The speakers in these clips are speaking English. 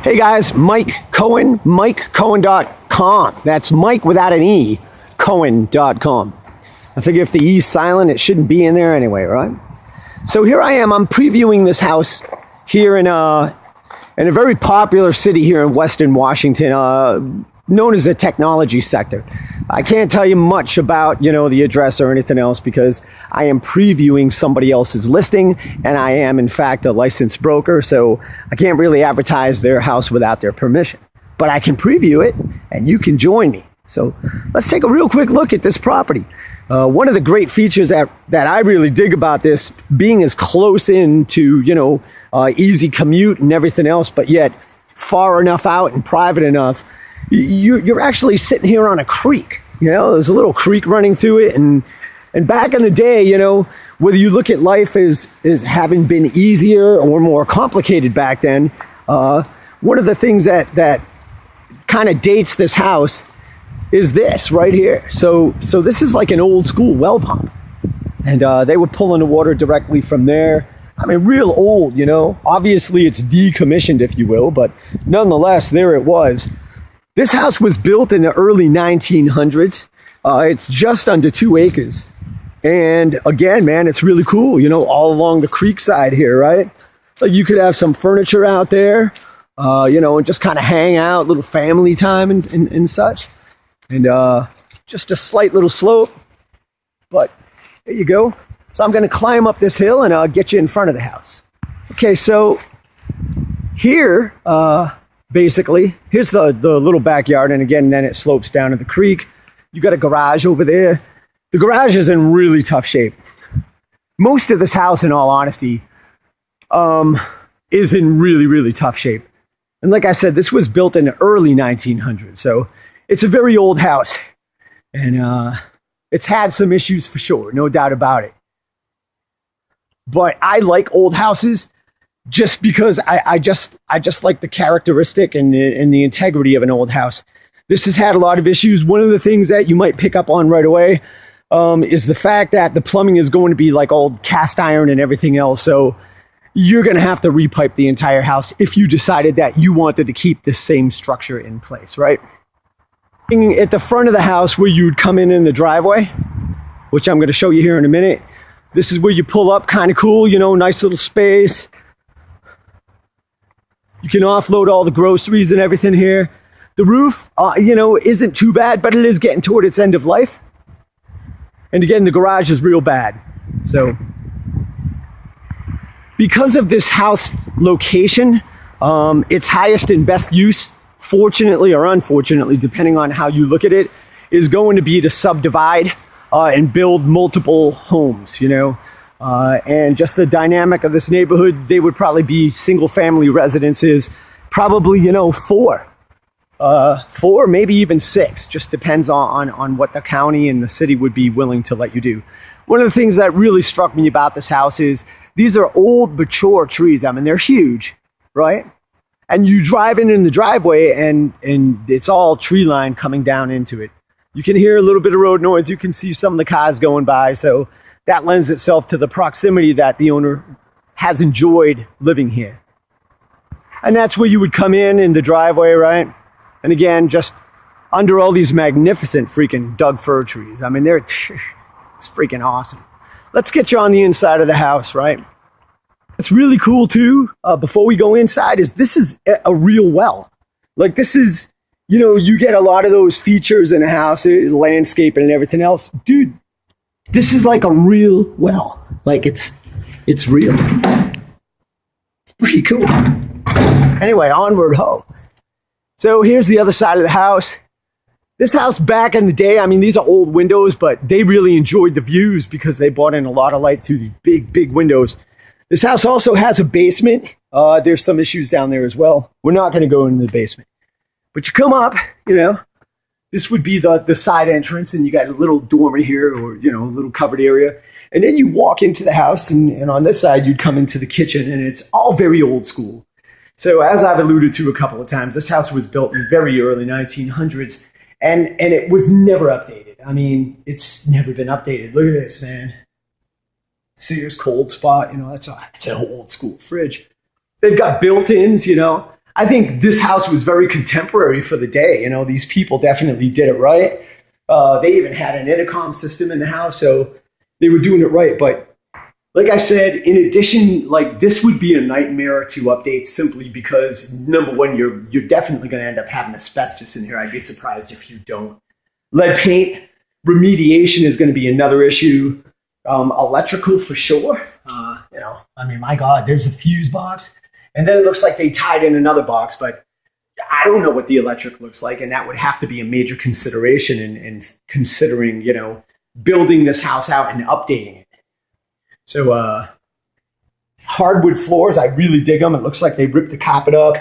Hey guys, Mike Cohen, MikeCohen.com. That's Mike without an E, Cohen.com. I figure if the E's silent, it shouldn't be in there anyway, right? So here I am, I'm previewing this house here in a very popular city here in Western Washington, known as the technology sector. I can't tell you much about, the address or anything else because I am previewing somebody else's listing and I am in fact a licensed broker, so I can't really advertise their house without their permission. But I can preview it and you can join me. So let's take a real quick look at this property. One of the great features that I really dig about this, being as close in to, easy commute and everything else, but yet far enough out and private enough, you're actually sitting here on a creek. There's a little creek running through it. And back in the day, whether you look at life as having been easier or more complicated back then, one of the things that kind of dates this house is this right here. So this is like an old school well pump. And they were pulling the water directly from there. I mean, real old, Obviously, it's decommissioned, if you will, but nonetheless, there it was. This house was built in the early 1900s. It's just under 2 acres. And again, man, it's really cool, all along the creek side here, right? Like you could have some furniture out there, and just kind of hang out, little family time and such. And just a slight little slope. But there you go. So I'm going to climb up this hill and I'll get you in front of the house. Okay, so here, basically, here's the little backyard, and again, then it slopes down to the creek. You got a garage over there. The garage is in really tough shape. Most of this house, in all honesty, is in really, really tough shape. And like I said, this was built in the early 1900s, so it's a very old house. And it's had some issues for sure, no doubt about it. But I like old houses just because I just like the characteristic and the integrity of an old house. This has had a lot of issues. One of the things that you might pick up on right away is the fact that the plumbing is going to be like old cast iron and everything else. So you're going to have to repipe the entire house if you decided that you wanted to keep the same structure in place, right? At the front of the house where you'd come in the driveway, which I'm going to show you here in a minute, this is where you pull up, kind of cool, nice little space. You can offload all the groceries and everything here. The roof, isn't too bad, but it is getting toward its end of life. And again, the garage is real bad. So because of this house location, its highest and best use, fortunately or unfortunately, depending on how you look at it, is going to be to subdivide and build multiple homes, and just the dynamic of this neighborhood, they would probably be single family residences, probably, 4, maybe even 6, just depends on what the county and the city would be willing to let you do. One of the things that really struck me about this house is these are old, mature trees. I mean, they're huge, right? And you drive in the driveway and it's all tree line coming down into it. You can hear a little bit of road noise. You can see some of the cars going by. So that lends itself to the proximity that the owner has enjoyed living here. And that's where you would come in the driveway, right? And again, just under all these magnificent freaking Doug fir trees. I mean, it's freaking awesome. Let's get you on the inside of the house, right? It's really cool too, before we go inside, this is a real well. Like this is, you get a lot of those features in a house, landscape and everything else. Dude, this is like a real well. Like it's real. It's pretty cool. Anyway, onward ho. So here's the other side of the house. This house back in the day, I mean, these are old windows, but they really enjoyed the views because they brought in a lot of light through these big, big windows. This house also has a basement. There's some issues down there as well. We're not going to go into the basement. But you come up, this would be the side entrance, and you got a little dormer here or, a little covered area. And then you walk into the house, and on this side, you'd come into the kitchen, and it's all very old school. So as I've alluded to a couple of times, this house was built in the very early 1900s, and it was never updated. I mean, it's never been updated. Look at this, man. Sears cold spot, that's an old school fridge. They've got built-ins, I think this house was very contemporary for the day. You know, these people definitely did it right. They even had an intercom system in the house, so they were doing it right. But like I said, in addition, like this would be a nightmare to update simply because number one, you're definitely going to end up having asbestos in here. I'd be surprised if you don't. Lead paint remediation is going to be another issue. Electrical for sure. You know, I mean, my God, there's a fuse box, and then it looks like they tied in another box, but I don't know what the electric looks like, and that would have to be a major consideration in considering, you know, building this house out and updating it. So hardwood floors, I really dig them. It looks like they ripped the carpet up.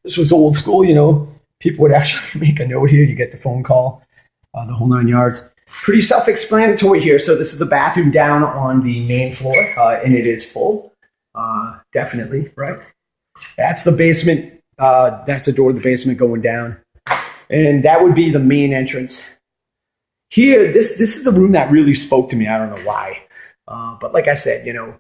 This was old school, you know. People would actually make a note here. You get the phone call, the whole 9 yards. Pretty self-explanatory here. So this is the bathroom down on the main floor, and it is full, definitely, right? That's the basement. That's the door to the basement going down. And that would be the main entrance. Here, this is the room that really spoke to me. I don't know why. But like I said, you know,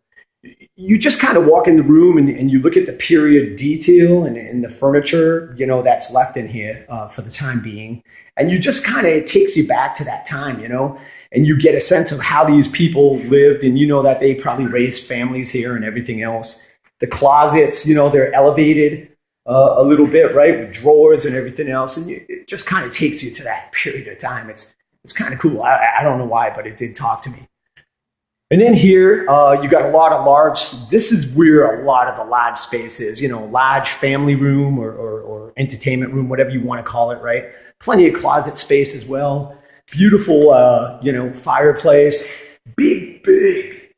you just kind of walk in the room and you look at the period detail and the furniture, you know, that's left in here for the time being. And you just kind of, it takes you back to that time, you know, and you get a sense of how these people lived. And you know that they probably raised families here and everything else. The closets, you know, they're elevated a little bit, right, with drawers and everything else. And it just kind of takes you to that period of time. It's kind of cool. I don't know why, but it did talk to me. And then here, you got a lot of large, this is where a lot of the large space is, you know, large family room or entertainment room, whatever you want to call it, right? Plenty of closet space as well. Beautiful, you know, fireplace, big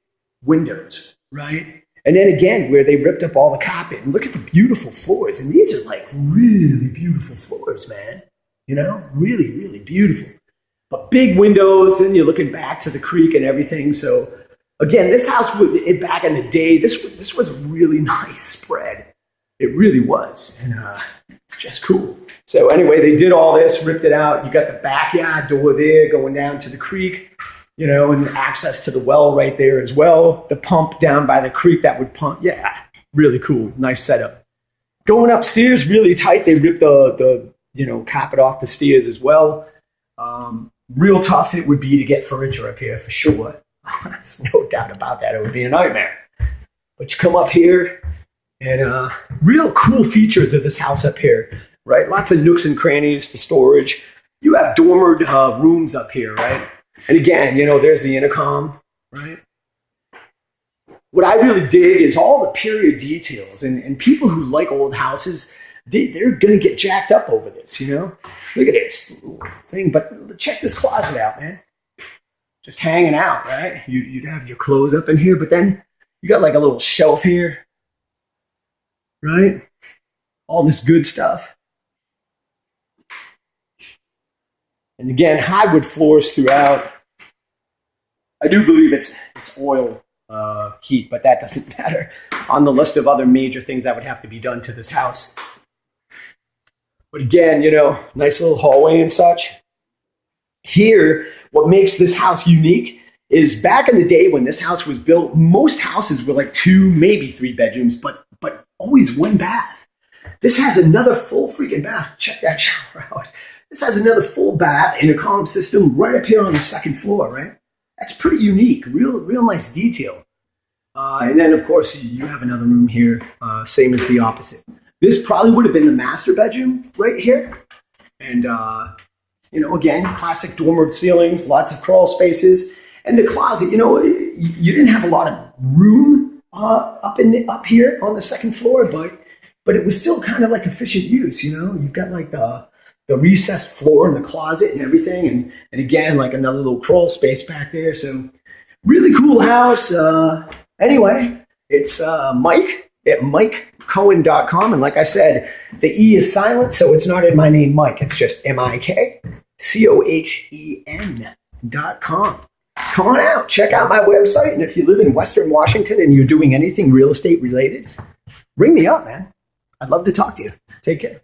windows, right? And then again, where they ripped up all the carpet, and look at the beautiful floors. And these are like really beautiful floors, man. You know, really beautiful. But big windows, and you're looking back to the creek and everything. So again, this house, back in the day, this was a really nice spread. It really was. And it's just cool. So anyway, they did all this, ripped it out. You got the backyard door there going down to the creek, you know, and access to the well right there as well. The pump down by the creek that would pump. Yeah, really cool. Nice setup. Going upstairs, really tight. They ripped the you know, carpet off the stairs as well. Real tough it would be to get furniture up here for sure. There's no doubt about that. It would be a nightmare. But you come up here and real cool features of this house up here, right? Lots of nooks and crannies for storage. You have dormered rooms up here, right? And again, you know, there's the intercom, right? What I really dig is all the period details and people who like old houses, they're going to get jacked up over this, you know? Look at this thing, but check this closet out, man. Just hanging out, right? You'd have your clothes up in here, but then you got like a little shelf here, right? All this good stuff. And again, hardwood floors throughout. I do believe it's oil heat, but that doesn't matter on the list of other major things that would have to be done to this house. But again, you know, nice little hallway and such. Here, what makes this house unique is back in the day when this house was built, most houses were like 2, maybe 3 bedrooms, but always 1 bath. This has another full freaking bath. Check that shower out. This has another full bath intercom system right up here on the 2nd floor, right? That's pretty unique. Real nice detail. And then, of course, you have another room here, same as the opposite. This probably would have been the master bedroom right here. And, you know, again, classic dormered ceilings, lots of crawl spaces. And the closet, you know, you didn't have a lot of room up here on the 2nd floor, but it was still kind of like efficient use, you know? You've got like the recessed floor in the closet and everything. And again, like another little crawl space back there. So really cool house. Anyway, it's Mike at MikeCohen.com. And like I said, the E is silent, so it's not in my name, Mike. It's just MikeCohen.com. Come on out, check out my website. And if you live in Western Washington and you're doing anything real estate related, ring me up, man. I'd love to talk to you. Take care.